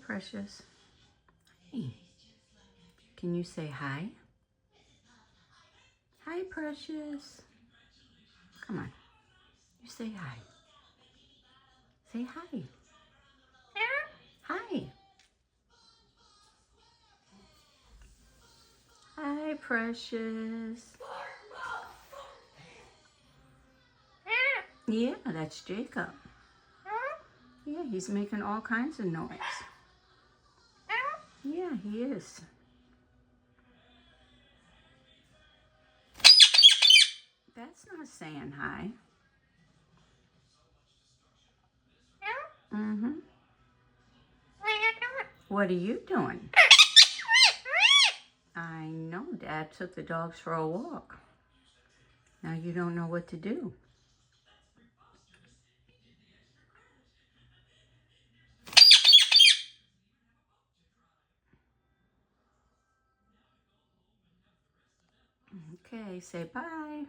Precious. Hey. Can you say hi? Hi, Precious. Come on. You say hi. Say hi. Hi. Hi, Precious. Yeah, that's Jacob. Yeah, he's making all kinds of noise. Yeah, he is. That's not saying hi. Mm-hmm. What are you doing? I know Dad took the dogs for a walk. Now you don't know what to do. Okay, say bye.